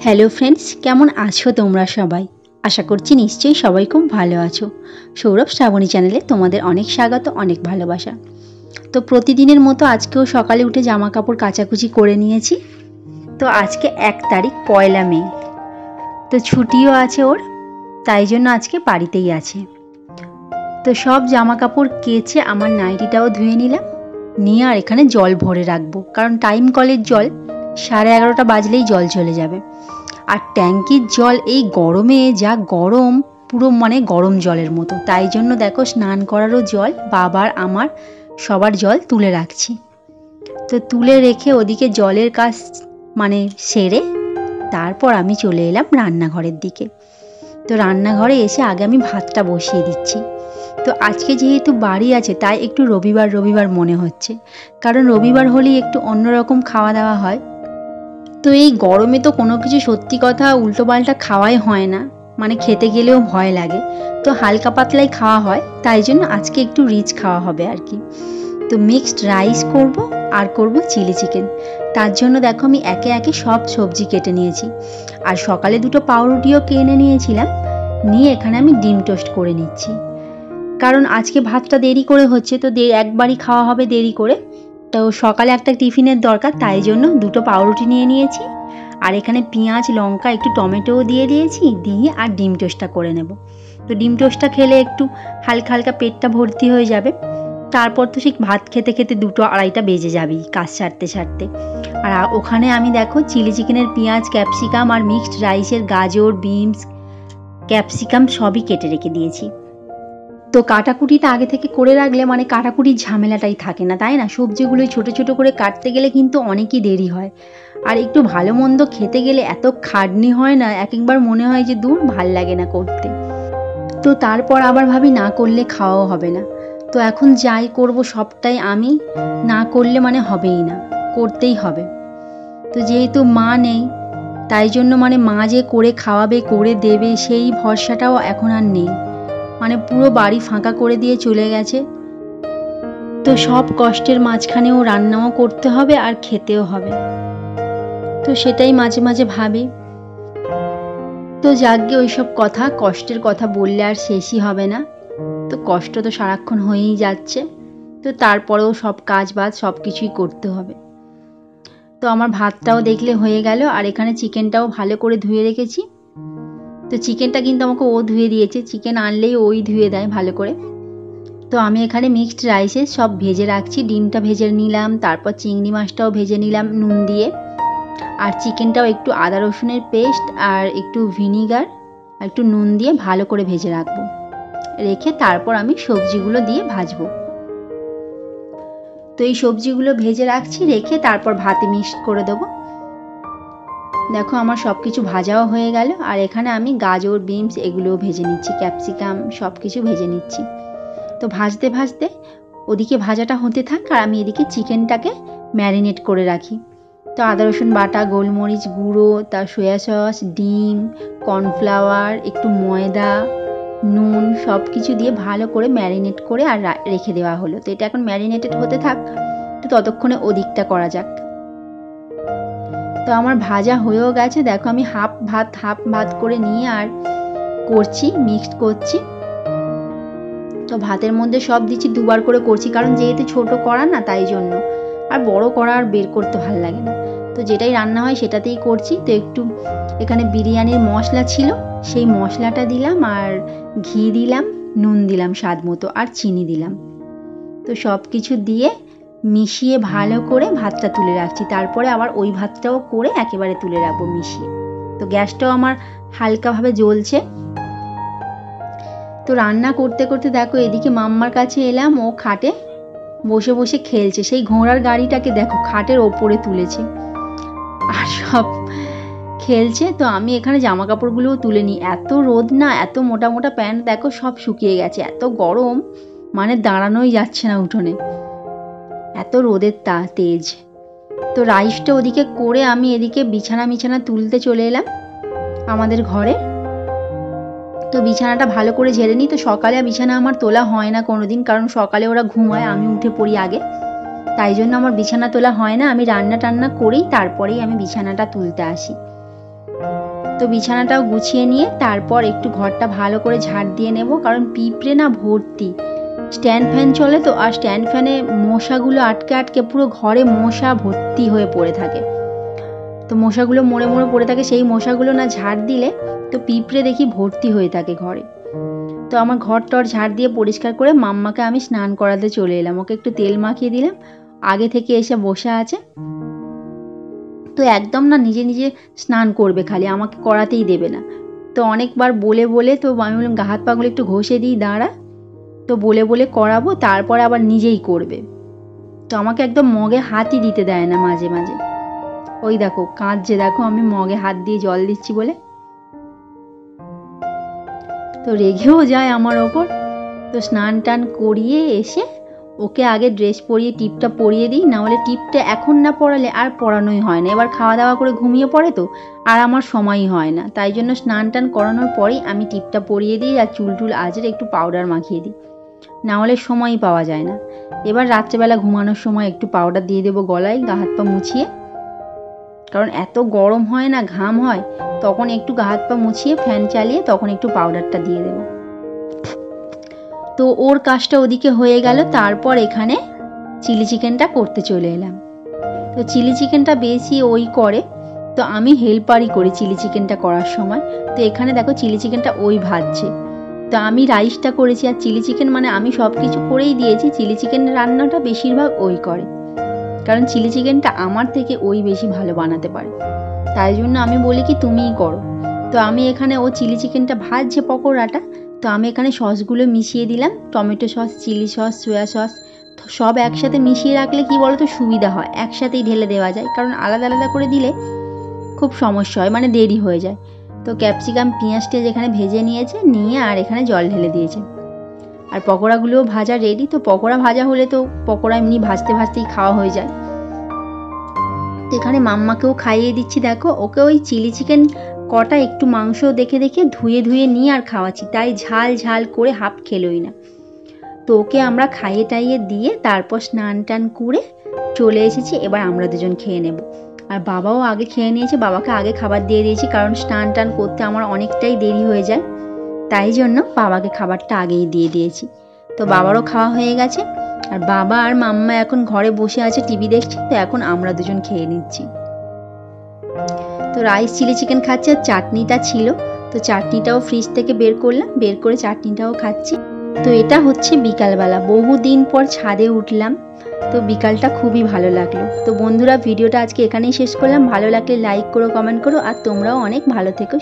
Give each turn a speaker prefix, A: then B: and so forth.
A: Hello friends, কেমন আছো তোমরা সবাই? আশা করছি নিশ্চয়ই সবাই খুব ভালো আছো। সৌরভ শ্রাবণী চ্যানেলে তোমাদের অনেক স্বাগত, অনেক ভালোবাসা। তো প্রতিদিনের মতো আজকেও সকালে উঠে জামা কাপড় কাচাকুচি করে নিয়েছি। তো আজকে 1 তারিখ, পয়লা মে। তো ছুটিও আছে ওর, তাই জন্য আজকে বাড়িতেই আছে। তো সব জামা কাপড় কেচে আমার নাইটিটাও ধুয়ে নিলাম, নিয়ে আর এখানে জল ভরে রাখবো, কারণ টাইম কলের জল 11:30 বাজলেই জল চলে যাবে। আর ট্যাঙ্কির জল এই গরমে যা গরম, পুরো গরম জলের মতো। তাই জন্য দেখো স্নান করারও জল, বাবার আমার সবার জল তুলে রাখছি। তো তুলে রেখে ওদিকে জলের কাজ সেরে তারপর আমি চলে এলাম রান্নাঘরের দিকে। তো রান্নাঘরে এসে আগে আমি ভাতটা বসিয়ে দিচ্ছি। তো আজকে যেহেতু বাড়ি আছে তাই একটু রবিবার রবিবার মনে হচ্ছে, কারণ রবিবার হলেই একটু অন্যরকম খাওয়া দাওয়া হয়। তো এই গরমে তো কোনো কিছু সত্যি কথা উল্টোপাল্টা খাওয়াই হয় না, খেতে গেলেও ভয় লাগে। তো হালকা পাতলাই খাওয়া হয়, তাই জন্য আজকে একটু রিচ খাওয়া হবে আর কি। তো মিক্সড রাইস করব আর করব চিলি চিকেন। তার জন্য দেখো আমি একে একে সব সবজি কেটে নিয়েছি, আর সকালে 2টো পাউরুটিও কিনে নিয়েছিলাম, নিয়ে এখানে আমি ডিম টোস্ট করে নিচ্ছি। কারণ আজকে ভাতটা দেরি করে হচ্ছে, তো একবারই খাওয়া হবে দেরি করে। তো সকালে একটা টিফিনের দরকার, তাই জন্য 2টো পাউরুটি নিয়ে নিয়েছি, আর এখানে পেঁয়াজ লঙ্কা একটু টমেটোও দিয়ে দিয়েছি, দিয়ে আর ডিম টোস্টটা করে নেব। তো ডিম টোস্টটা খেলে একটু হালকা হালকা পেটটা ভর্তি হয়ে যাবে। তারপর তো সেই ভাত খেতে খেতে 2টো 2:30 বেজে যাবেই কাজ সারতে সারতে। আর ওখানে আমি দেখো চিলি চিকেনের পেঁয়াজ, ক্যাপসিকাম আর মিক্সড রাইসের গাজর, বিনস, ক্যাপসিকাম সবই কেটে রেখে দিয়েছি। তো কাটাকুটিটা আগে থেকে করে রাখলে কাটাকুটির ঝামেলাটাই থাকে না, তাই না? সবজিগুলো ছোট ছোট করে কাটতে গেলে কিন্তু অনেকই দেরি হয়, আর একটু ভালো মন্দ খেতে গেলে এত খাটনি হয় না, এক একবার মনে হয় যে দূর, ভাল লাগে না করতে। তো তারপর আবার ভাবি না করলে খাওয়াও হবে না। তো এখন যাই করব সবটাই আমি না করলে হবেই না, করতেই হবে। তো যেহেতু মা নেই, তাই জন্য মা যে করে খাওয়াবে, করে দেবে, সেই ভরসাটাও এখন আর নেই। পুরো বাড়ি ফাঁকা করে দিয়ে চলে গেছে। তো সব কষ্টের মাঝখানেও রান্নাও করতে হবে আর খেতেও হবে। তো সেটাই মাঝে মাঝে ভাবি। তো যাকগে, ওইসব কথা, কষ্টের কথা বললে আর শেষই হবে না। তো কষ্ট তো সারাক্ষণ হয়েই যাচ্ছে, তো তারপরেও সব কাজ বাজ সব কিছুই করতে হবে। তো আমার ভাতটাও দেখলে হয়ে গেল, আর এখানে চিকেনটাও ভালো করে ধুয়ে রেখেছি। তো চিকেনটা কিন্তু আমাকে ও ধুয়ে দিয়েছে, চিকেন আনলেই ওই ধুয়ে দেয় ভালো করে। তো আমি এখানে মিক্সড রাইসে সব ভেজে রাখছি, ডিমটা ভেজে নিলাম, তারপর চিংড়ি মাছটাও ভেজে নিলাম নুন দিয়ে, আর চিকেনটাও একটু আদা রসুনের পেস্ট আর একটু ভিনিগার আর একটু নুন দিয়ে ভালো করে ভেজে রাখবো। রেখে তারপর আমি সবজিগুলো দিয়ে ভাজবো। তো এই সবজিগুলো ভেজে রাখছি, রেখে তারপর ভাতে মিক্স করে দেবো। দেখো আমার সব কিছু ভাজাও হয়ে গেল, আর এখানে আমি গাজর, বিনস এগুলোও ভেজে নিচ্ছি, ক্যাপসিকাম সব কিছু ভেজে নিচ্ছি। তো ভাজতে ভাজতে ওদিকে ভাজাটা হতে থাক, আর আমি এদিকে চিকেনটাকে ম্যারিনেট করে রাখি। তো আদা রসুন বাটা, গোলমরিচ গুঁড়ো, তার সয়া সস, ডিম, কর্নফ্লাওয়ার, একটু ময়দা, নুন সব কিছু দিয়ে ভালো করে ম্যারিনেট করে আর রেখে দেওয়া হলো। তো এটা এখন ম্যারিনেটেড হতে থাক, তো ততক্ষণে ওদিকটা করা যাক। তো আমার ভাজা হয়েও গেছে, দেখো আমি হাফ ভাত করে নিয়ে আর করছি, মিক্সড করছি। তো ভাতের মধ্যে সব দিচ্ছি, 2বার করে করছি, কারণ যেহেতু ছোট কড়া না, তাই জন্য। আর বড় কড়া আর বের করতে ভালো লাগে না, তো যেটাই রান্না হয় সেটাতেই করছি। তো একটু এখানে বিরিয়ানির মশলা ছিল, সেই মশলাটা দিলাম, আর ঘি দিলাম, নুন দিলাম স্বাদ মতো, আর চিনি দিলাম। তো সব কিছু দিয়ে মিশিয়ে ভালো করে ভাতটা তুলে রাখছি। তারপরে আবার ওই ভাতটাও করে একেবারে তুলে রাখবো মিশিয়ে। তো গ্যাসটাও আমার হালকাভাবে জ্বলছে। তো রান্না করতে করতে দেখো এদিকে মাম্মার কাছে এলাম, ও খাটে বসে বসে খেলছে। সেই ঘোড়ার গাড়িটাকে দেখো খাটের ওপরে তুলেছে আর সব খেলছে। তো আমি এখানে জামা কাপড়গুলোও তুলে নিই, এত রোদ না, এত মোটা মোটা প্যান্ট দেখো সব শুকিয়ে গেছে, এত গরম দাঁড়ানোই যাচ্ছে না উঠোনে, এত রোদের তেজ। তো রাইসটা ওদিকে করে আমি এদিকে বিছানা তুলতে চলে এলাম আমাদের ঘরে। তো বিছানাটা ভালো করে ঝেড়ে নিই। তো সকালে বিছানা আমার তোলা হয় না কোনোদিন, কারণ সকালে ওরা ঘুমায়, আমি উঠে পড়ি আগে, তাই জন্য আমার বিছানা তোলা হয় না। আমি রান্না টান্না করেই তারপরেই আমি বিছানাটা তুলতে আসি। তো বিছানাটাও গুছিয়ে নিয়ে তারপর একটু ঘরটা ভালো করে ঝাড় দিয়ে নেব, কারণ পিঁপড়ে না ভর্তি। স্ট্যান্ড ফ্যান চলে তো, আর স্ট্যান্ড ফ্যানে মশাগুলো আটকে আটকে পুরো ঘরে মশা ভর্তি হয়ে পড়ে থাকে। তো মশাগুলো মরে মরে পড়ে থাকে, সেই মশাগুলো না ঝাড় দিলে তো পিঁপড়ে দেখি ভর্তি হয়ে থাকে ঘরে। তো আমার ঘর টর ঝাড় দিয়ে পরিষ্কার করে মাম্মাকে আমি স্নান করাতে চলে এলাম। ওকে একটু তেল মাখিয়ে দিলাম, আগে থেকে এসে বসে আছে। তো একদম না নিজে নিজে স্নান করবে, খালি আমাকে করাতেই দেবে না। তো অনেকবার বলে বলে তো আমি বললাম গা হাত পাগুলো একটু ঘষে দিই, দাঁড়া। তো বলে বলে করাবো, তারপরে আবার নিজেই করবে। তো আমাকে একদম মগে হাতই দিতে দেয় না মাঝে মাঝে। ওই দেখো কাঁদছে, দেখো আমি মগে হাত দিয়ে জল দিচ্ছি বলে। তো রেগেও যায় আমার ওপর। তো স্নান টান করিয়ে এসে ওকে আগে ড্রেস পরিয়ে টিপটা পরিয়ে দিই, না হলে টিপটা এখন না পরালে আর পরানোই হয় না। এবার খাওয়া দাওয়া করে ঘুমিয়ে পড়ে তো, আর আমার সময়ই হয় না। তাই জন্য স্নান টান করানোর পরেই আমি টিপটা পরিয়ে দিই আর চুল টুল আজরে একটু পাউডার মাখিয়ে দিই, না হলে সময়ই পাওয়া যায় না। এবার রাত্রেবেলা ঘুমানোর সময় একটু পাউডার দিয়ে দেবো গলায়, গা হাত পা মুছিয়ে, কারণ এত গরম হয় না, ঘাম হয়, তখন একটু গা হাত পা মুছিয়ে ফ্যান চালিয়ে তখন একটু পাউডারটা দিয়ে দেবো। তো ওর কাজটা ওদিকে হয়ে গেল, তারপর এখানে চিলি চিকেনটা করতে চলে এলাম। তো চিলি চিকেনটা বেশি ওই করে, তো আমি হেল্পারই করি চিলি চিকেনটা করার সময়। তো এখানে দেখো চিলি চিকেনটা ওই ভাজছে, তো আমি রাইসটা করেছি, আর চিলি চিকেন মানে আমি সব কিছু করেই দিয়েছি। চিলি চিকেন রান্নাটা বেশিরভাগ ওই করে, কারণ চিলি চিকেনটা আমার থেকে ওই বেশি ভালো বানাতে পারে। তাই জন্য আমি বলি কি তুমিই করো। তো আমি এখানে ও চিলি চিকেনটা ভাজছে পকোড়াটা, তো আমি এখানে সসগুলো মিশিয়ে দিলাম, tomato sauce, chilli sauce, soya sauce, সব একসাথে মিশিয়ে রাখলে কি বলতো সুবিধা হয়, একসাথেই ঢেলে দেওয়া যায়। কারণ আলাদা আলাদা করে দিলে খুব সমস্যা হয়, মানে দেরি হয়ে যায়। তো ক্যাপসিকাম পেঁয়াজটা যেখানে ভেজে নিয়েছে, নিয়ে আর এখানে জল ঢেলে দিয়েছে। আর পকোড়াগুলোও ভাজা রেডি। তো পকোড়া ভাজা হলে তো পকোড়া এমনি ভাজতে ভাজতেই খাওয়া হয়ে যায়। তো এখানে মাম্মাকেও খাইয়ে দিচ্ছি, দেখো ওকে ওই চিলি চিকেন কটা একটু মাংস দেখে দেখে ধুয়ে ধুয়ে নিয়ে আর খাওয়াচ্ছি, তাই ঝাল ঝাল করে হাফ খেলোই না। তো ওকে আমরা খাইয়ে টাইয়ে দিয়ে তারপর স্নান টান করে চলে এসেছি। এবার আমরা দুজন খেয়ে নেব। আর বাবাও আগে খেয়ে নিয়েছে, বাবাকে আগে খাবার দিয়ে দিয়েছি, কারণ স্নান টান করতে আমার অনেকটাই দেরি হয়ে যায়, তাই জন্য বাবাকে খাবারটা আগেই দিয়ে দিয়েছি। তো বাবারও খাওয়া হয়ে গেছে, আর বাবা আর মাম্মা এখন ঘরে বসে আছে টিভি দেখছে। তো এখন আমরা দুজন খেয়ে নিচ্ছি। তো রাইস চিলি চিকেন খাচ্ছে, আর চাটনিটা ছিল, তো চাটনিটাও ফ্রিজ থেকে বের করলাম, বের করে চাটনিটাও খাচ্ছি। তো এটা হচ্ছে বিকালবেলা, বহুদিন পর ছাদে উঠলাম, তো বিকালটা খুবই ভালো লাগলো। তো বন্ধুরা ভিডিওটা আজকে এখানেই শেষ করলাম। ভালো লাগলে লাইক করো, কমেন্ট করো, আর তোমরাও অনেক ভালো থেকো।